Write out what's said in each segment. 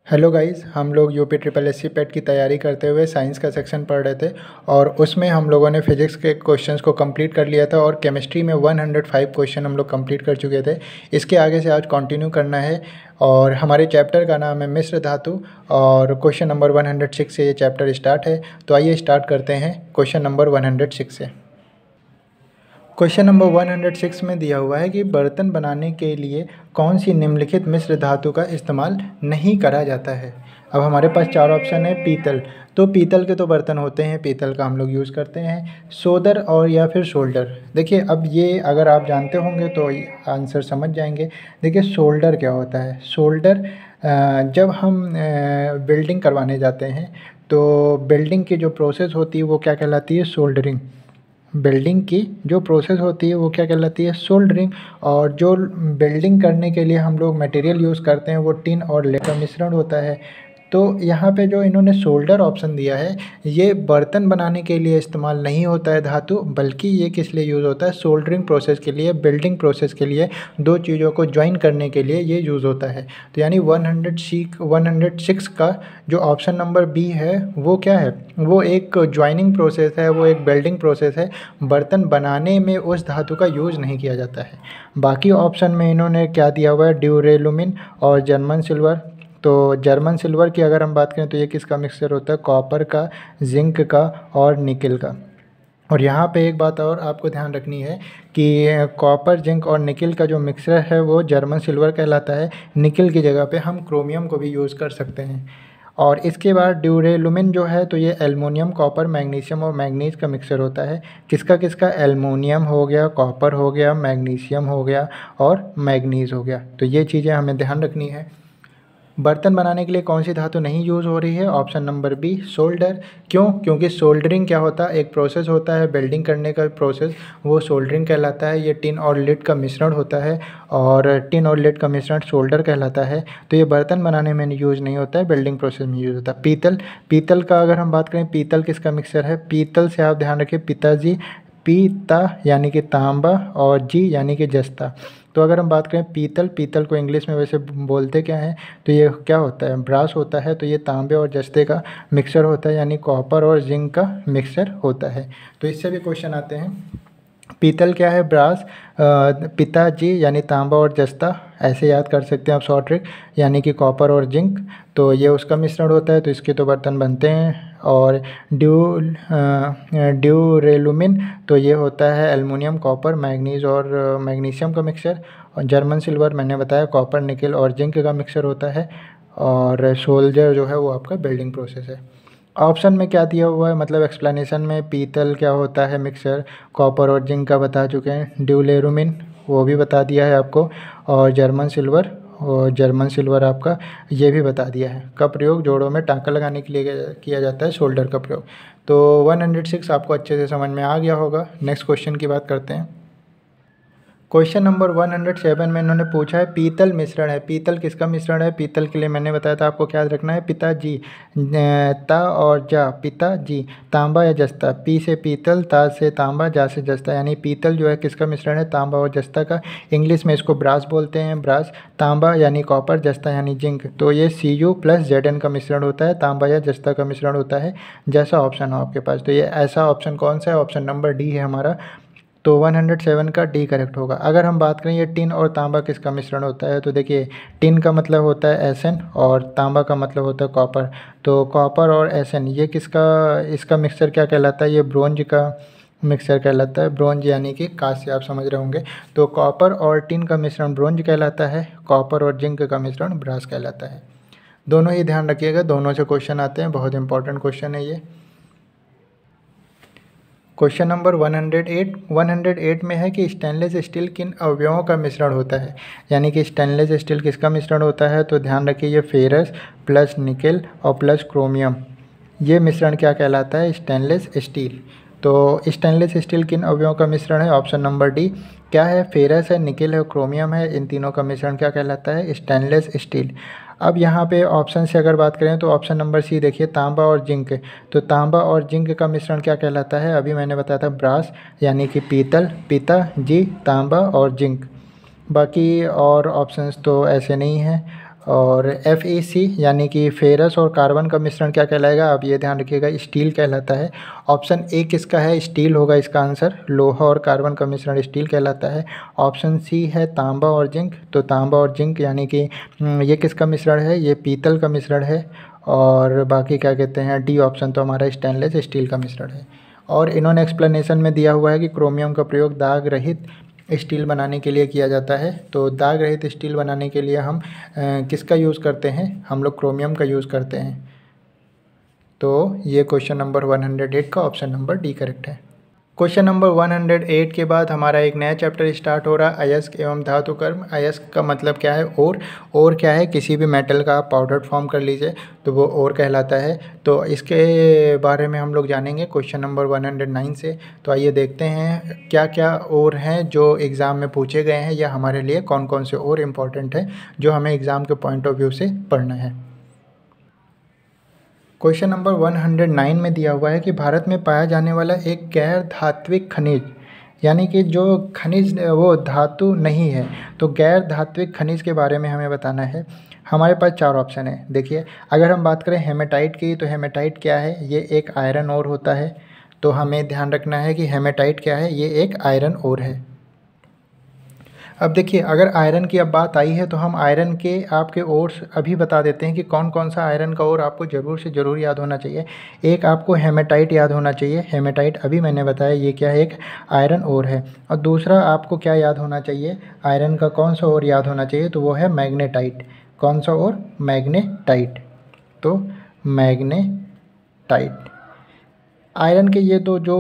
Hello guys, हम लोग UP triple S C पेट की तैयारी करते हुए साइंस का सेक्शन पढ़ रहे थे और उसमें हम लोगों ने फिजिक्स के क्वेश्चंस को कंप्लीट कर लिया था और केमिस्ट्री में 105 क्वेश्चन हम लोग कंप्लीट कर चुके थे। इसके आगे से आज कंटिन्यू करना है और हमारे चैप्टर का नाम है मिश्र धातु और क्वेश्चन नंबर 106 से ये चैप्टर स्टार्ट है। तो आइए स्टार्ट करते हैं क्वेश्चन नंबर 106 से। क्वेश्चन नंबर 106 में दिया हुआ है कि बर्तन बनाने के लिए कौन सी निम्नलिखित मिश्र धातु का इस्तेमाल नहीं करा जाता है। अब हमारे पास चार ऑप्शन है। पीतल, तो पीतल के तो बर्तन होते हैं, पीतल का हम लोग यूज़ करते हैं। सोदर और या फिर शोल्डर। देखिए, अब ये अगर आप जानते होंगे तो आंसर समझ जाएंगे। देखिए, शोल्डर क्या होता है। शोल्डर जब हम बिल्डिंग करवाने जाते हैं तो बिल्डिंग की जो प्रोसेस होती है वो क्या कहलाती है, सोल्डरिंग। बिल्डिंग की जो प्रोसेस होती है वो क्या कहलाती है, सोल्डरिंग। और जो बिल्डिंग करने के लिए हम लोग मटेरियल यूज़ करते हैं वो टिन और लेड का मिश्रण होता है। तो यहाँ पे जो इन्होंने सोल्डर ऑप्शन दिया है ये बर्तन बनाने के लिए इस्तेमाल नहीं होता है धातु, बल्कि ये किस लिए यूज़ होता है, सोल्डरिंग प्रोसेस के लिए, बिल्डिंग प्रोसेस के लिए, दो चीज़ों को ज्वाइन करने के लिए ये यूज़ होता है। तो यानी 106 का जो ऑप्शन नंबर बी है वो क्या है, वो एक ज्वाइनिंग प्रोसेस है, वो एक बिल्डिंग प्रोसेस है। बर्तन बनाने में उस धातु का यूज़ नहीं किया जाता है। बाकी ऑप्शन में इन्होंने क्या दिया हुआ है, ड्यूरेलुमिन और जर्मन सिल्वर। तो जर्मन सिल्वर की अगर हम बात करें तो ये किसका मिक्सचर होता है, कॉपर का, जिंक का और निकल का। और यहाँ पे एक बात और आपको ध्यान रखनी है कि कॉपर, जिंक और निकल का जो मिक्सचर है वो जर्मन सिल्वर कहलाता है। निकल की जगह पे हम क्रोमियम को भी यूज़ कर सकते हैं। और इसके बाद ड्यूरेलुमिन जो है तो ये एल्युमिनियम, कॉपर, मैग्नीशियम और मैंगनीज का मिक्सचर होता है। किसका किसका, एल्युमिनियम हो गया, कॉपर हो गया, मैग्नीशियम हो गया और मैंगनीज हो गया। तो ये चीज़ें हमें ध्यान रखनी है। बर्तन बनाने के लिए कौन सी धातु नहीं यूज़ हो रही है, ऑप्शन नंबर बी, सोल्डर। क्यों, क्योंकि सोल्डरिंग क्या होता है, एक प्रोसेस होता है बिल्डिंग करने का प्रोसेस, वो सोल्डरिंग कहलाता है। ये टिन और लेड का मिश्रण होता है और टिन और लेड का मिश्रण सोल्डर कहलाता है। तो ये बर्तन बनाने में यूज़ नहीं होता है, बिल्डिंग प्रोसेस में यूज़ होता है। पीतल, पीतल का अगर हम बात करें, पीतल किसका मिक्सचर है, पीतल से आप ध्यान रखिए, पिताजी, पीता यानी कि तांबा और जी यानी कि जस्ता। तो अगर हम बात करें पीतल, पीतल को इंग्लिश में वैसे बोलते क्या हैं, तो ये क्या होता है, ब्रास होता है। तो ये तांबे और जस्ते का मिक्सचर होता है, यानी कॉपर और जिंक का मिक्सचर होता है। तो इससे भी क्वेश्चन आते हैं। पीतल क्या है, ब्रास, पिताजी यानी तांबा और जस्ता, ऐसे याद कर सकते हैं आप शॉर्ट ट्रिक, यानी कि कॉपर और जिंक। तो ये उसका मिश्रण होता है, तो इसके तो बर्तन बनते हैं। और ड्यूरेलुमिन, तो ये होता है एल्युमिनियम, कॉपर, मैग्नीज और मैग्नीशियम का मिक्सचर। और जर्मन सिल्वर मैंने बताया कॉपर, निकल और जिंक का मिक्सचर होता है। और सोल्जर जो है वो आपका बिल्डिंग प्रोसेस है। ऑप्शन में क्या दिया हुआ है, मतलब एक्सप्लेनेशन में पीतल क्या होता है मिक्सचर, कॉपर और जिंक का बता चुके हैं। ड्यूलेरुमिन वो भी बता दिया है आपको। और जर्मन सिल्वर, और जर्मन सिल्वर आपका ये भी बता दिया है। का प्रयोग जोड़ों में टाँका लगाने के लिए किया जाता है, शोल्डर का प्रयोग। तो 106 आपको अच्छे से समझ में आ गया होगा। नेक्स्ट क्वेश्चन की बात करते हैं। क्वेश्चन नंबर 107 में इन्होंने पूछा है पीतल मिश्रण है। पीतल किसका मिश्रण है, पीतल के लिए मैंने बताया था आपको क्या याद रखना है, पिताजी, ता और जा, पिताजी, तांबा या जस्ता। पी से पीतल, ता से तांबा, जा से जस्ता। यानी पीतल जो है किसका मिश्रण है, तांबा और जस्ता का। इंग्लिश में इसको ब्रास बोलते हैं, ब्रास। तांबा यानी कॉपर, जस्ता यानी जिंक। तो ये Cu + Zn का मिश्रण होता है, तांबा या जस्ता का मिश्रण होता है, जैसा ऑप्शन हो आपके पास। तो ये ऐसा ऑप्शन कौन सा है, ऑप्शन नंबर डी है हमारा। तो 107 का डी करेक्ट होगा। अगर हम बात करें ये टिन और तांबा किसका मिश्रण होता है, तो देखिए टिन का मतलब होता है Sn और तांबा का मतलब होता है कॉपर। तो कॉपर और Sn ये किसका, इसका मिक्सचर क्या कहलाता है, ये ब्रोंज का मिक्सचर कहलाता है। ब्रोंज यानी कि कांस्य, आप समझ रहे होंगे। तो कॉपर और टिन का मिश्रण ब्रोंज कहलाता है, कॉपर और जिंक का मिश्रण ब्रास कहलाता है। दोनों ही ध्यान रखिएगा, दोनों से क्वेश्चन आते हैं, बहुत इंपॉर्टेंट क्वेश्चन है ये। क्वेश्चन नंबर 108 में है कि स्टेनलेस स्टील किन अवयवों का मिश्रण होता है। यानी कि स्टेनलेस स्टील किसका मिश्रण होता है, तो ध्यान रखिए ये फेरस प्लस निकेल और प्लस क्रोमियम, ये मिश्रण क्या कहलाता है, स्टेनलेस स्टील। तो स्टेनलेस स्टील किन अवयवों का मिश्रण है, ऑप्शन नंबर डी क्या है, फेरस है, निकेल है, क्रोमियम है। इन तीनों का मिश्रण क्या कहलाता है, स्टेनलेस स्टील। अब यहाँ पे ऑप्शन से अगर बात करें तो ऑप्शन नंबर सी देखिए, तांबा और जिंक। तो तांबा और जिंक का मिश्रण क्या कहलाता है, अभी मैंने बताया था ब्रास, यानी कि पीतल, पिता जी, तांबा और जिंक। बाकी और ऑप्शंस तो ऐसे नहीं हैं। और FeC यानी कि फेरस और कार्बन का मिश्रण क्या कहलाएगा, आप ये ध्यान रखिएगा, स्टील कहलाता है। ऑप्शन ए किसका है, स्टील होगा इसका आंसर। लोहा और कार्बन का मिश्रण स्टील कहलाता है। ऑप्शन सी है तांबा और जिंक, तो तांबा और जिंक यानी कि ये किसका मिश्रण है, ये पीतल का मिश्रण है। और बाकी क्या कहते हैं, डी ऑप्शन तो हमारा स्टेनलेस स्टील का मिश्रण है। और इन्होंने एक्सप्लेनेशन में दिया हुआ है कि क्रोमियम का प्रयोग दाग रहित स्टील बनाने के लिए किया जाता है। तो दाग रहित स्टील बनाने के लिए हम किसका यूज़ करते हैं, हम लोग क्रोमियम का यूज़ करते हैं। तो ये क्वेश्चन नंबर 108 का ऑप्शन नंबर डी करेक्ट है। क्वेश्चन नंबर 108 के बाद हमारा एक नया चैप्टर स्टार्ट हो रहा है, अयस्क एवं धातु कर्म। अयस्क का मतलब क्या है, और क्या है, किसी भी मेटल का आप पाउडर फॉर्म कर लीजिए तो वो और कहलाता है। तो इसके बारे में हम लोग जानेंगे क्वेश्चन नंबर 109 से। तो आइए देखते हैं क्या क्या और हैं जो एग्ज़ाम में पूछे गए हैं, या हमारे लिए कौन कौन से और इम्पॉर्टेंट हैं जो हमें एग्ज़ाम के पॉइंट ऑफ व्यू से पढ़ना है। क्वेश्चन नंबर 109 में दिया हुआ है कि भारत में पाया जाने वाला एक गैर धात्विक खनिज, यानी कि जो खनिज वो धातु नहीं है, तो गैर धात्विक खनिज के बारे में हमें बताना है। हमारे पास 4 ऑप्शन है। देखिए, अगर हम बात करें हेमेटाइट की, तो हेमेटाइट क्या है, ये एक आयरन ओर होता है। तो हमें ध्यान रखना है कि हेमेटाइट क्या है, ये एक आयरन ओर है। अब देखिए, अगर आयरन की अब बात आई है तो हम आयरन के आपके ओर्स अभी बता देते हैं कि कौन कौन सा आयरन का ओर आपको ज़रूर से ज़रूर याद होना चाहिए। एक आपको हेमेटाइट याद होना चाहिए, हेमेटाइट अभी मैंने बताया ये क्या है, एक आयरन ओर है। और दूसरा आपको क्या याद होना चाहिए, आयरन का कौन सा ओर याद होना चाहिए, तो वो है मैग्नेटाइट। कौन सा ओर, मैग्नेटाइट। तो मैग्नेटाइट, आयरन के ये दो जो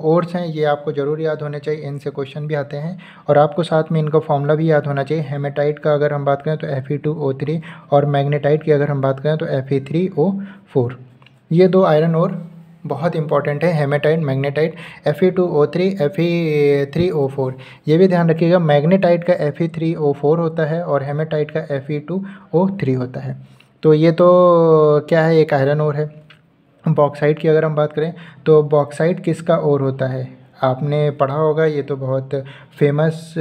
ओर्स हैं ये आपको ज़रूर याद होने चाहिए, इनसे क्वेश्चन भी आते हैं। और आपको साथ में इनका फॉर्मूला भी याद होना चाहिए। हेमेटाइट का अगर हम बात करें तो Fe2O3, और मैग्नेटाइट की अगर हम बात करें तो Fe3O4। ये दो आयरन ओर बहुत इंपॉर्टेंट है, हेमेटाइट, मैग्नेटाइट, Fe2O3, Fe3O4। ये भी ध्यान रखिएगा, मैग्नेटाइट का Fe3O4 होता है और हेमेटाइट का Fe2O3 होता है। तो ये तो क्या है, एक आयरन ओर है। बॉक्साइट की अगर हम बात करें तो बॉक्साइट किसका ओर होता है, आपने पढ़ा होगा, ये तो बहुत फेमस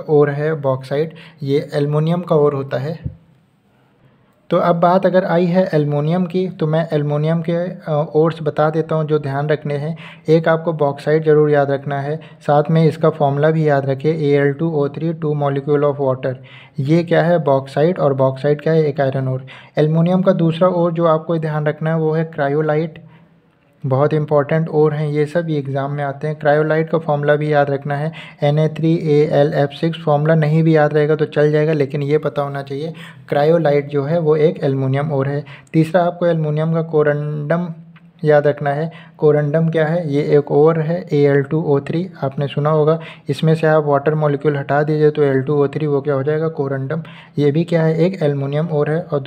ओर है बॉक्साइट, ये एल्युमिनियम का ओर होता है। तो अब बात अगर आई है एल्युमिनियम की, तो मैं एल्युमिनियम के ओर्स बता देता हूँ जो ध्यान रखने हैं। एक आपको बॉक्साइट ज़रूर याद रखना है, साथ में इसका फॉर्मूला भी याद रखिए, Al2O3, 2 मॉलिक्यूल ऑफ वाटर। ये क्या है, बॉक्साइट, और बॉक्साइट क्या है, एक आयरन ओर। एल्युमिनियम का दूसरा ओर जो आपको ध्यान रखना है वो है क्रायोलाइट। बहुत इंपॉर्टेंट और हैं ये सब, ये एग्ज़ाम में आते हैं। क्रायोलाइट का फॉर्मूला भी याद रखना है, Na3AlF6। फॉर्मूला नहीं भी याद रहेगा तो चल जाएगा, लेकिन ये पता होना चाहिए क्रायोलाइट जो है वो एक एल्युमिनियम और है। तीसरा आपको एल्युमिनियम का कोरंडम याद रखना है। कोरंडम क्या है, ये एक और है, Al2O3, आपने सुना होगा। इसमें से आप वाटर मॉलिक्यूल हटा दीजिए तो Al2O3 वो क्या हो जाएगा, कोरंडम। ये भी क्या है, एक एल्युमिनियम और है। और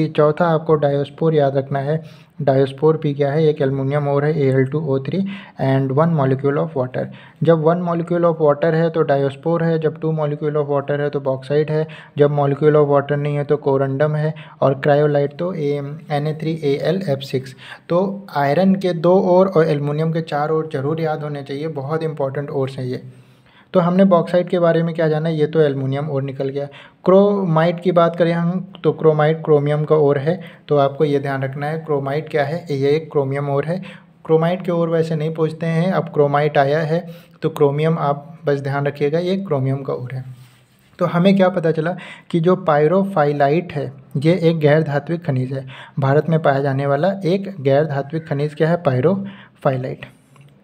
चौथा आपको डायोस्पोर याद रखना है। डायोस्पोर भी क्या है, एक एल्युमिनियम और है, Al2O3 and 1 molecule of water. जब 1 मॉलिक्यूल ऑफ वाटर है तो डायोस्पोर है, जब 2 मॉलिक्यूल ऑफ वाटर है तो बॉक्साइट है, जब मॉलिक्यूल ऑफ वाटर नहीं है तो कोरंडम है, और क्रायोलाइट तो Na3AlF6। तो आयरन के 2 और एल्युमिनियम के 4 और ज़रूर याद होने चाहिए, बहुत इंपॉर्टेंट ओर्स हैं ये। तो हमने बॉक्साइट के बारे में क्या जाना, ये तो एल्युमिनियम और निकल गया। क्रोमाइट की बात करें हम तो क्रोमाइट क्रोमियम का और है, तो आपको ये ध्यान रखना है क्रोमाइट क्या है, ये एक क्रोमियम और है। क्रोमाइट के और वैसे नहीं पूछते हैं, अब क्रोमाइट आया है तो क्रोमियम आप बस ध्यान रखिएगा, ये क्रोमियम का और है। तो हमें क्या पता चला कि जो पायरोफाइलाइट है ये एक गैर धात्विक खनिज है। भारत में पाया जाने वाला एक गैर धात्विक खनिज क्या है, पायरोफाइलाइट।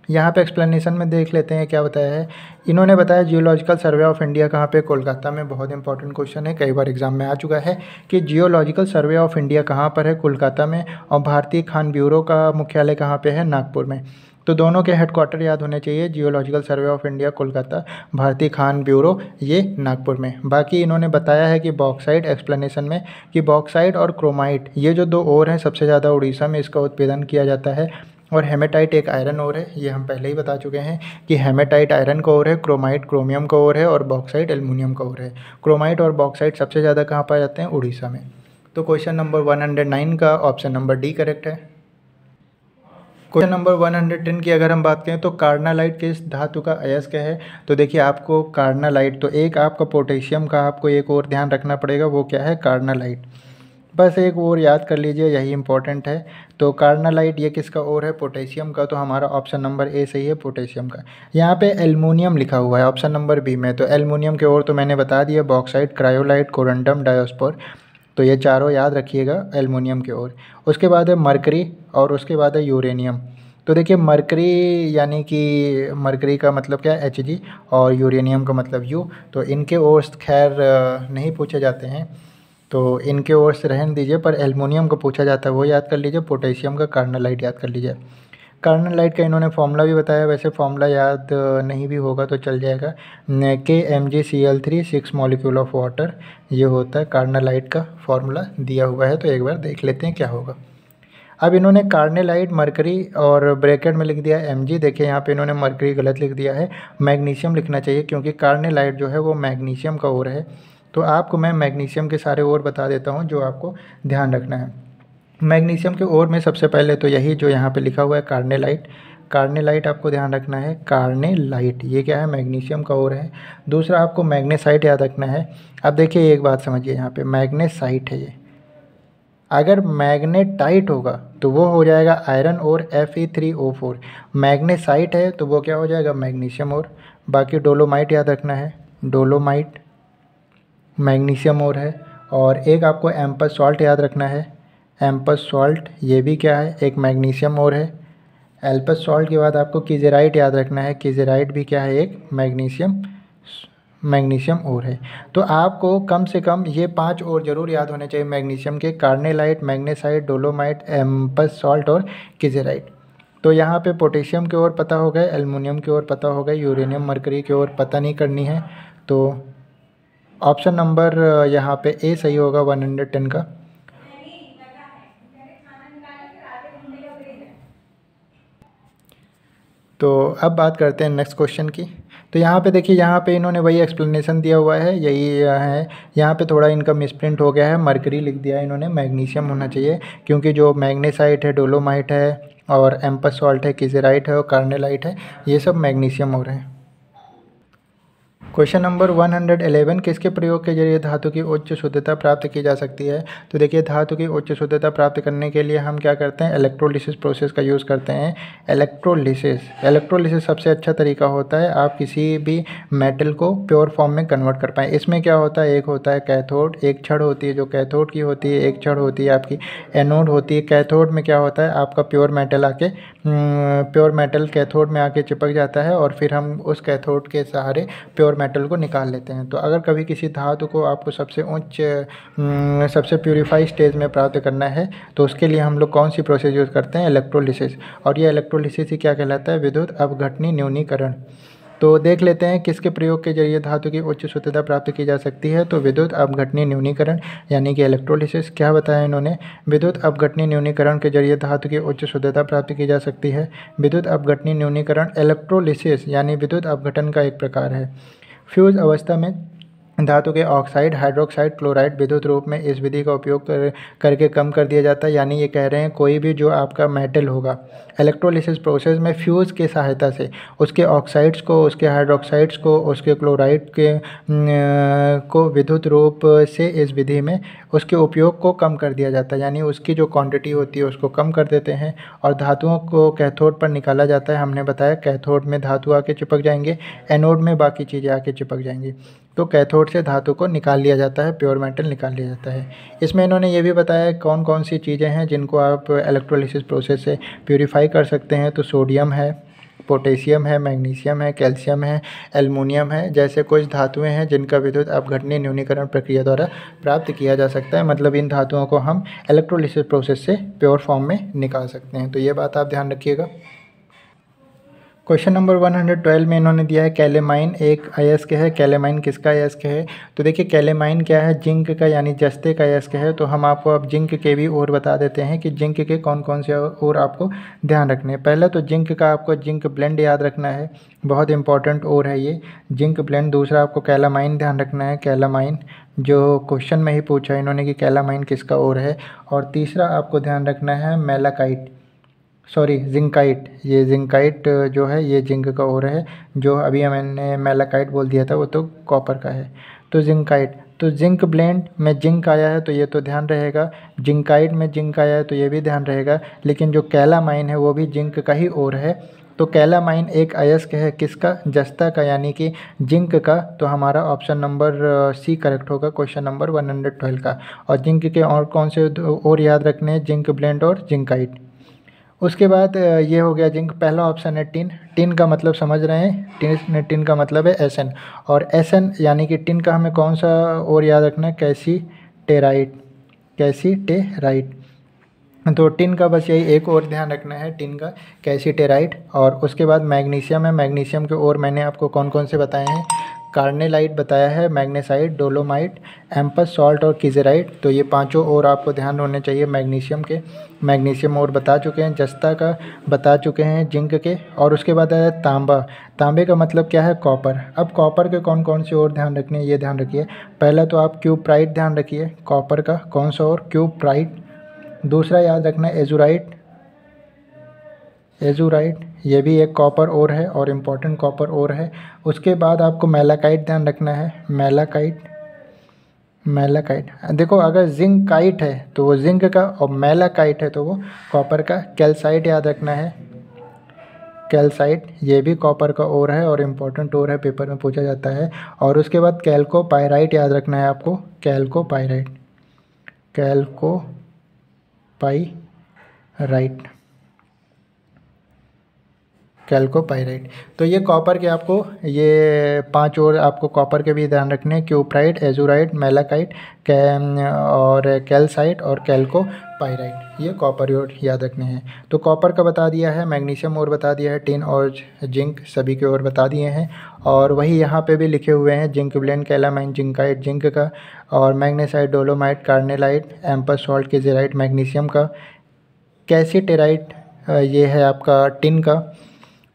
यहाँ पे एक्सप्लेनेशन में देख लेते हैं क्या बताया है। इन्होंने बताया जियोलॉजिकल सर्वे ऑफ इंडिया कहाँ पे, कोलकाता में। बहुत इंपॉर्टेंट क्वेश्चन है, कई बार एग्जाम में आ चुका है कि जियोलॉजिकल सर्वे ऑफ इंडिया कहाँ पर है, कोलकाता में। और भारतीय खान ब्यूरो का मुख्यालय कहाँ पे है, नागपुर में। तो दोनों के हेडक्वार्टर याद होने चाहिए, geological survey of India Kolkata, भारतीय खान ब्यूरो ये नागपुर में। बाकी इन्होंने बताया है कि बॉक्साइट, एक्सप्लेनेशन में कि बॉक्साइट और क्रोमाइट ये जो 2 और हैं सबसे ज़्यादा उड़ीसा में इसका उत्पादन किया जाता है। और हेमेटाइट एक आयरन ओर है, ये हम पहले ही बता चुके हैं कि हेमेटाइट आयरन का ओर है, क्रोमाइट क्रोमियम का ओर है, और बॉक्साइट एल्युमिनियम का ओर है। क्रोमाइट और बॉक्साइट सबसे ज़्यादा कहाँ पाए जाते हैं, उड़ीसा में। तो क्वेश्चन नंबर 109 का ऑप्शन नंबर डी करेक्ट है। क्वेश्चन नंबर 110 की अगर हम बात करें तो कार्नालाइट किस धातु का अयस्क है। तो देखिए आपको कार्नालाइट, तो एक आपका पोटेशियम का आपको एक और ध्यान रखना पड़ेगा, वो क्या है, कार्नालाइट। बस एक और याद कर लीजिए, यही इंपॉर्टेंट है। तो कार्नालाइट ये किसका और है, पोटेशियम का। तो हमारा ऑप्शन नंबर ए सही है, पोटेशियम का। यहाँ पे एल्युमिनियम लिखा हुआ है ऑप्शन नंबर बी में, तो एल्युमिनियम के और तो मैंने बता दिया, बॉक्साइट, क्रायोलाइट, कोरंडम, डायोस्पोर। तो ये चारों याद रखिएगा एल्युमिनियम के ओर। उसके बाद है मरकरी और उसके बाद है यूरेनियम। तो देखिए मरकरी यानी कि मरकरी का मतलब क्या है, Hg, और यूरेनियम का मतलब U। तो इनके ओर खैर नहीं पूछे जाते हैं, तो इनके ओर से रहने दीजिए, पर एल्युमिनियम का पूछा जाता है वो याद कर लीजिए, पोटेशियम का कार्नालाइट याद कर लीजिए। कार्नालाइट का इन्होंने फॉर्मूला भी बताया, वैसे फॉर्मूला याद नहीं भी होगा तो चल जाएगा। KMgCl3 6 मॉलिक्यूल ऑफ वाटर, ये होता है कार्नालाइट का फॉर्मूला दिया हुआ है, तो एक बार देख लेते हैं क्या होगा। अब इन्होंने कार्नेलाइट, मरकरी और ब्रैकेट में लिख दिया Mg। देखिए यहाँ पे इन्होंने मरकरी गलत लिख दिया है, मैग्नीशियम लिखना चाहिए, क्योंकि कार्नेलाइट जो है वो मैग्नीशियम का ओर है। तो आपको मैं मैग्नीशियम के सारे ओर बता देता हूँ जो आपको ध्यान रखना है। मैग्नीशियम के ओर में सबसे पहले तो यही जो यहाँ पे लिखा हुआ है कार्नेलाइट, कार्नेलाइट आपको ध्यान रखना है, कार्नेलाइट ये क्या है, मैग्नीशियम का ओर है। दूसरा आपको मैग्नेसाइट याद रखना है। अब देखिए एक बात समझिए, यहाँ पे मैग्नेसाइट है ये, अगर मैग्नेटाइट होगा तो वो हो जाएगा आयरन और Fe3O4। मैग्नेसाइट है तो वो क्या हो जाएगा, मैग्नीशियम और। बाकी डोलोमाइट याद रखना है, डोलोमाइट मैग्नीशियम और है। और एक आपको एम्पस सॉल्ट याद रखना है, एम्पस सॉल्ट ये भी क्या है, एक मैग्नीशियम और है। एल्पस सॉल्ट के बाद आपको कीजेराइट याद रखना है, कीजेराइट भी क्या है, एक मैग्नीशियम और है। तो आपको कम से कम ये 5 और ज़रूर याद होने चाहिए मैग्नीशियम के, carnallite, magnesite, dolomite, amps salt और कीजेराइट। तो यहाँ पे पोटेशियम के ओर पता हो गए, एल्युमिनियम के ओर पता हो गए, यूरेनियम, मरकरी के ओर पता नहीं करनी है। तो ऑप्शन नंबर यहाँ पे ए सही होगा 110 का। तो अब बात करते हैं नेक्स्ट क्वेश्चन की। तो यहाँ पे देखिए, यहाँ पे इन्होंने वही एक्सप्लेनेशन दिया हुआ है, यही है। यहाँ पे थोड़ा इनका मिसप्रिंट हो गया है, मरकरी लिख दिया है इन्होंने, मैग्नीशियम होना चाहिए, क्योंकि जो मैग्नेसाइट है, डोलोमाइट है और एम्पस सॉल्ट है, कीजेराइट है और कार्नेलाइट है, ये सब मैग्नीशियम हो रहे हैं। क्वेश्चन नंबर 111, किसके प्रयोग के जरिए धातु की उच्च शुद्धता प्राप्त की जा सकती है। तो देखिए धातु की उच्च शुद्धता प्राप्त करने के लिए हम क्या करते हैं, इलेक्ट्रोलिसिस प्रोसेस का यूज़ करते हैं। इलेक्ट्रोलिसिस सबसे अच्छा तरीका होता है, आप किसी भी मेटल को प्योर फॉर्म में कन्वर्ट कर पाएँ। इसमें क्या होता है, एक होता है कैथोड, एक छड़ होती है जो कैथोड की होती है, एक छड़ होती है आपकी एनोड होती है। कैथोड में क्या होता है, आपका प्योर मेटल कैथोड में आके चिपक जाता है और फिर हम उस कैथोड के सहारे प्योर मेटल को निकाल लेते हैं। तो अगर कभी किसी धातु को आपको सबसे उच्च सबसे प्यूरीफाई स्टेज में प्राप्त करना है, तो उसके लिए हम लोग कौन सी प्रोसेस यूज़ करते हैं, इलेक्ट्रोलिसिस। और ये इलेक्ट्रोलिसिस ही क्या कहलाता है, विद्युत अपघटनी न्यूनीकरण। तो देख लेते हैं किसके प्रयोग के जरिए धातु की उच्च शुद्धता प्राप्त की जा सकती है। तो विद्युत अपघटनी न्यूनीकरण यानी कि इलेक्ट्रोलिसिस। क्या बताया इन्होंने, विद्युत अपघटनी न्यूनीकरण के जरिए धातु की उच्च शुद्धता प्राप्त की जा सकती है। विद्युत अपघटनी न्यूनीकरण इलेक्ट्रोलिसिस यानी विद्युत अपघटन का एक प्रकार है। फ्यूज अवस्था में धातु के ऑक्साइड, हाइड्रोक्साइड, क्लोराइड विद्युत रूप में इस विधि का उपयोग करके कम कर दिया जाता है। यानी ये कह रहे हैं कोई भी जो आपका मेटल होगा, इलेक्ट्रोलिसिस प्रोसेस में फ्यूज़ के सहायता से उसके ऑक्साइड्स को, उसके हाइड्रोक्साइड्स को, उसके क्लोराइड को विद्युत रूप से इस विधि में उसके उपयोग को कम कर दिया जाता है। यानी उसकी जो क्वांटिटी होती है उसको कम कर देते हैं और धातुओं को कैथोड पर निकाला जाता है। हमने बताया कैथोड में धातु आके चिपक जाएंगे, एनोड में बाकी चीज़ें आके चिपक जाएंगी। तो कैथोड से धातु को निकाल लिया जाता है, प्योर मेटल निकाल लिया जाता है। इसमें इन्होंने ये भी बताया कौन कौन सी चीज़ें हैं जिनको आप इलेक्ट्रोलिसिस प्रोसेस से प्यूरीफाई कर सकते हैं। तो सोडियम है, पोटेशियम है, मैग्नीशियम है, कैल्शियम है, एल्युमिनियम है, जैसे कुछ धातुएं हैं जिनका विद्युत अपघटनी न्यूनीकरण प्रक्रिया द्वारा प्राप्त किया जा सकता है। मतलब इन धातुओं को हम इलेक्ट्रोलिसिस प्रोसेस से प्योर फॉर्म में निकाल सकते हैं। तो ये बात आप ध्यान रखिएगा। क्वेश्चन नंबर 112 में इन्होंने दिया है कैलेमाइन एक अयस्क है। कैलेमाइन किसका अयस्क है। तो देखिए कैलेमाइन क्या है, जिंक का यानी जस्ते का अयस्क है। तो हम आपको अब जिंक के भी और बता देते हैं कि जिंक के कौन कौन से और आपको ध्यान रखने हैं। पहले तो जिंक का आपको जिंक ब्लेंड याद रखना है, बहुत इंपॉर्टेंट और है ये जिंक ब्लेंड। दूसरा आपको कैलामाइन ध्यान रखना है, कैलामाइन जो क्वेश्चन में ही पूछा इन्होंने कि कैलामाइन किसका और है। और तीसरा आपको ध्यान रखना है मेलाकाइट। सॉरी जिंकाइट, ये जिंकाइट जो है ये जिंक का ओर है। जो अभी मैंने मैलाकाइट बोल दिया था वो तो कॉपर का है। तो जिंकाइट, तो जिंक ब्लेंड में जिंक आया है तो ये तो ध्यान रहेगा, जिंकाइट में जिंक आया है तो ये भी ध्यान रहेगा। लेकिन जो कैलामाइन है वो भी जिंक का ही ओर है। तो कैलामाइन एक अयस्क है किसका, जस्ता का, यानी कि जिंक का। तो हमारा ऑप्शन नंबर सी करेक्ट होगा क्वेश्चन नंबर 112 का। और जिंक के और कौन से और याद रखने हैं, जिंक ब्लेंड और जिंकाइट। उसके बाद ये हो गया जिंक। पहला ऑप्शन है टिन। टिन का मतलब समझ रहे हैं, टिन का मतलब है एसन। और एसन यानी कि टिन का हमें कौन सा और याद रखना है, कैसीटेराइट, कैसीटेराइट। तो टिन का बस यही एक और ध्यान रखना है, टिन का कैसीटेराइट। और उसके बाद मैग्नीशियम है। मैग्नीशियम के और मैंने आपको कौन कौन से बताए हैं, कार्नेलाइट बताया है, मैग्नेसाइट, डोलोमाइट, एम्पस सॉल्ट और किजेराइट। तो ये पांचों और आपको ध्यान होने चाहिए मैग्नीशियम के। मैग्नीशियम और बता चुके हैं, जस्ता का बता चुके हैं, जिंक के। और उसके बाद आया तांबा। तांबे का मतलब क्या है, कॉपर। अब कॉपर के कौन कौन से और ध्यान रखने हैं ये ध्यान रखिए। पहला तो आप क्यूप्राइट ध्यान रखिए, कॉपर का कौन सा और, क्यूप्राइट। दूसरा याद रखना है एजुराइट, एजुराइट ये भी एक कॉपर ओर है और इम्पॉर्टेंट कॉपर ओर है। उसके बाद आपको मैलाकाइट ध्यान रखना है, मैलाकाइट, मैलाकाइट। देखो अगर जिंकाइट है तो वो जिंक का, और मैलाकाइट है तो वो कॉपर का। कैल्साइट याद रखना है, कैल्साइट ये भी कॉपर का ओर है और इम्पॉर्टेंट ओर है, पेपर में पूछा जाता है। और उसके बाद कैल्कोपाइराइट याद रखना है आपको, कैल्कोपाइराइट, कैल्कोपाइराइट, कैल्कोपाइराइट। तो ये कॉपर के आपको ये पांच और आपको कॉपर के भी ध्यान रखने हैं, क्यूप्राइट, एजुराइट, मैलाकाइट, और कैल्साइट और कैल्कोपाइराइट, ये कॉपर और याद रखने हैं। तो कॉपर का बता दिया है, मैग्नीशियम और बता दिया है, टिन और जिंक सभी के और बता दिए हैं। और वही यहाँ पे भी लिखे हुए हैं, zinc blende, calamine, zincite zinc का, और मैग्नेसाइट, डोलोमाइट, कार्नेलाइट, एम्पस सॉल्ट, किजेराइट मैग्नीशियम का, कैसीटेराइट ये है आपका टिन का।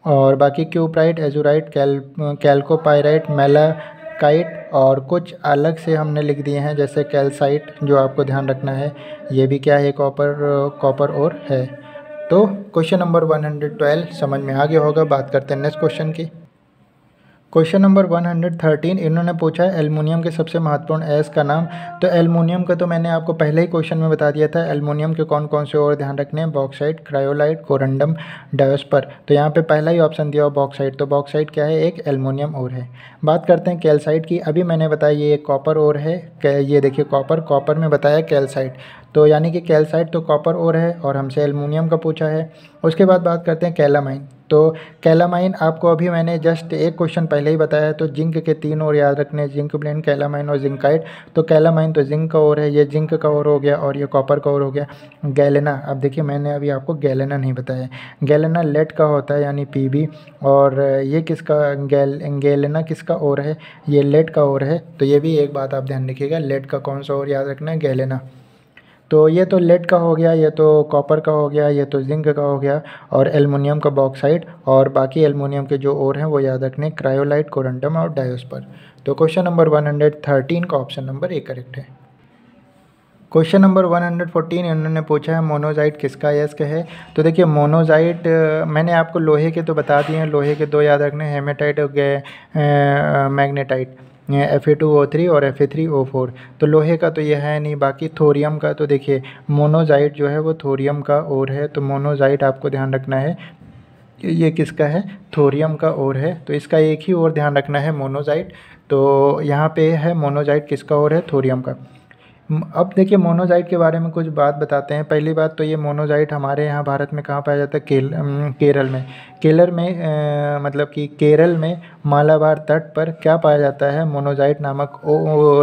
और बाकी क्यूप्राइट, एजुराइट, कैल्कोपाइराइट, मैलाकाइट और कुछ अलग से हमने लिख दिए हैं जैसे कैल्साइट, जो आपको ध्यान रखना है, ये भी क्या है, कॉपर और है। तो क्वेश्चन नंबर 112 समझ में आ गया होगा। बात करते हैं नेक्स्ट क्वेश्चन की। क्वेश्चन नंबर 113 इन्होंने पूछा है एल्युमिनियम के सबसे महत्वपूर्ण अयस्क का नाम। तो एल्युमिनियम का तो मैंने आपको पहले ही क्वेश्चन में बता दिया था। एल्युमिनियम के कौन कौन से और ध्यान रखने हैं, बॉक्साइट, क्रायोलाइट, कोरंडम, डायोस्पर। तो यहाँ पे पहला ही ऑप्शन दिया हुआ बॉक्साइट। तो बॉक्साइट क्या है, एक एल्युमिनियम और है। बात करते हैं कैल्साइट की। अभी मैंने बताया ये एक कॉपर और है, ये देखिए कॉपर में बताया कैल्साइट। तो यानी कि कैल्साइट तो कॉपर और है और हमसे एल्युमिनियम का पूछा है। उसके बाद बात करते हैं कैलामाइन। तो कैलामाइन आपको अभी मैंने जस्ट एक क्वेश्चन पहले ही बताया है। तो जिंक के तीन और याद रखने हैं, जिंक ब्लेंड, कैलामाइन और जिंकाइट। तो कैलामाइन तो जिंक का और है, ये जिंक का और हो गया और ये कॉपर का और हो गया। गैलेना, अब देखिए मैंने अभी आपको गैलेना नहीं बताया। गैलेना लेड का होता है यानी पीबी। और ये किसका, गैलेना किसका और है, ये लेड का और है। तो ये भी एक बात आप ध्यान रखिएगा, लेड का कौन सा और याद रखना है, गैलेना। तो ये तो लेड का हो गया, ये तो कॉपर का हो गया, ये तो जिंक का हो गया, और एल्युमिनियम का बॉक्साइट। और बाकी एल्युमिनियम के जो और हैं वो याद रखने, क्रायोलाइट, कोरंडम और डायोस्पर। तो क्वेश्चन नंबर 113 का ऑप्शन नंबर ए करेक्ट है। क्वेश्चन नंबर 114 इन्होंने पूछा है मोनोजाइट किसका अयस्क है। तो देखिए मोनोजाइट मैंने आपको लोहे के तो बता दिए हैं, लोहे के दो याद रखने, हेमेटाइट हो गए, मैग्नेटाइट, Fe2O3 और Fe3O4। तो लोहे का तो ये है नहीं। बाकी थोरियम का तो देखिए मोनोजाइट जो है वो थोरियम का और है। तो मोनोजाइट आपको ध्यान रखना है, ये किसका है, थोरियम का और है। तो इसका एक ही और ध्यान रखना है, मोनोजाइट। तो यहाँ पे है मोनोजाइट किसका और है, थोरियम का। अब देखिए मोनोजाइट के बारे में कुछ बात बताते हैं। पहली बात तो ये मोनोजाइट हमारे यहाँ भारत में कहाँ पाया जाता है, केरल में। मतलब कि केरल में मालाबार तट पर क्या पाया जाता है, मोनोजाइट नामक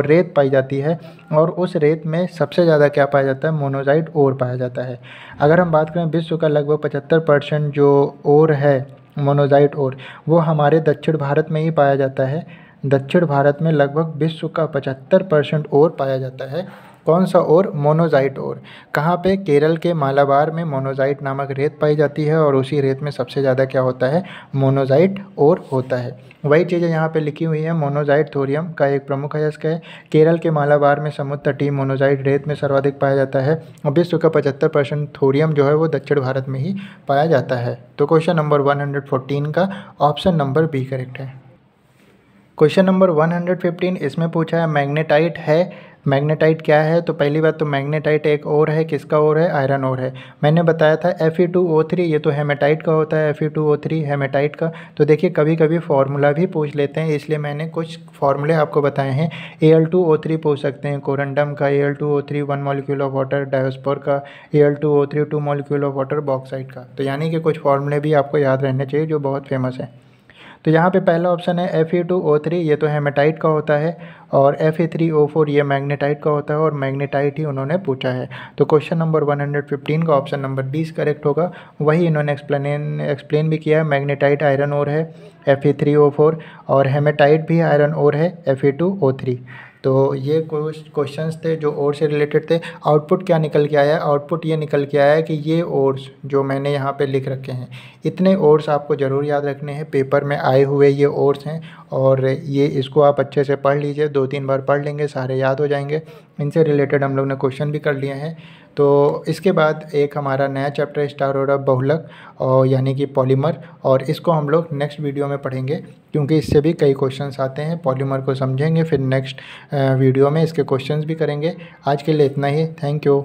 रेत पाई जाती है। और उस रेत में सबसे ज़्यादा क्या पाया जाता है, मोनोजाइट ओर पाया जाता है। अगर हम बात करें विश्व का लगभग 75% जो ओर है, मोनोजाइट ओर, वो हमारे दक्षिण भारत में ही पाया जाता है। दक्षिण भारत में लगभग विश्व का 75% और पाया जाता है कौन सा ओर? मोनोज़ाइट ओर। कहाँ पे? केरल के मालाबार में मोनोज़ाइट नामक रेत पाई जाती है और उसी रेत में सबसे ज़्यादा क्या होता है? मोनोज़ाइट ओर होता है। वही चीज़ें यहाँ पे लिखी हुई हैं। मोनोज़ाइट थोरियम का एक प्रमुख अयस्क है। केरल के मालाबार में समुद्र तटीय मोनोज़ाइट रेत में सर्वाधिक पाया जाता है और विश्व का 75% थोरियम जो है वो दक्षिण भारत में ही पाया जाता है। तो क्वेश्चन नंबर 114 का ऑप्शन नंबर बी करेक्ट है। क्वेश्चन नंबर 115 इसमें पूछा है मैग्नेटाइट है। मैग्नेटाइट क्या है? तो पहली बात तो मैग्नेटाइट एक और है, किसका और है? आयरन और है। मैंने बताया था Fe2O3, ये तो हेमेटाइट का होता है। Fe2O3 हेमेटाइट का। तो देखिए कभी कभी फार्मूला भी पूछ लेते हैं, इसलिए मैंने कुछ फार्मूले आपको बताए हैं। Al2O3 पूछ सकते हैं कोरंडम का, Al2O3 1 मॉलिक्यूल ऑफ वाटर, डायोस्पोर का Al2O3 2 molecule of water, bauxite का। तो यानी कि कुछ फार्मूले भी आपको याद रहने चाहिए जो बहुत फेमस है। तो यहाँ पे पहला ऑप्शन है Fe2O3, ये तो हेमेटाइट का होता है, और Fe3O4 ये मैग्नेटाइट का होता है, और मैग्नेटाइट ही उन्होंने पूछा है। तो क्वेश्चन नंबर 115 का ऑप्शन नंबर 20 करेक्ट होगा। वही इन्होंने एक्सप्लेन भी किया है। मैग्नेटाइट आयरन ओर है Fe3O4, और हेमेटाइट भी आयरन ओर है Fe2O3। तो ये क्वेश्चंस थे जो ओर से रिलेटेड थे। आउटपुट क्या निकल के आया? आउटपुट ये निकल के आया कि ये ओर्स जो मैंने यहाँ पे लिख रखे हैं, इतने ओर्स आपको ज़रूर याद रखने हैं। पेपर में आए हुए ये ओर्स हैं, और ये इसको आप अच्छे से पढ़ लीजिए। 2-3 बार पढ़ लेंगे, सारे याद हो जाएंगे। इनसे रिलेटेड हम लोग ने क्वेश्चन भी कर लिए हैं। तो इसके बाद एक हमारा नया चैप्टर स्टार्ट हो रहा है, बहुलक, और यानी कि पॉलीमर, और इसको हम लोग नेक्स्ट वीडियो में पढ़ेंगे, क्योंकि इससे भी कई क्वेश्चंस आते हैं। पॉलीमर को समझेंगे, फिर नेक्स्ट वीडियो में इसके क्वेश्चंस भी करेंगे। आज के लिए इतना ही। Thank you.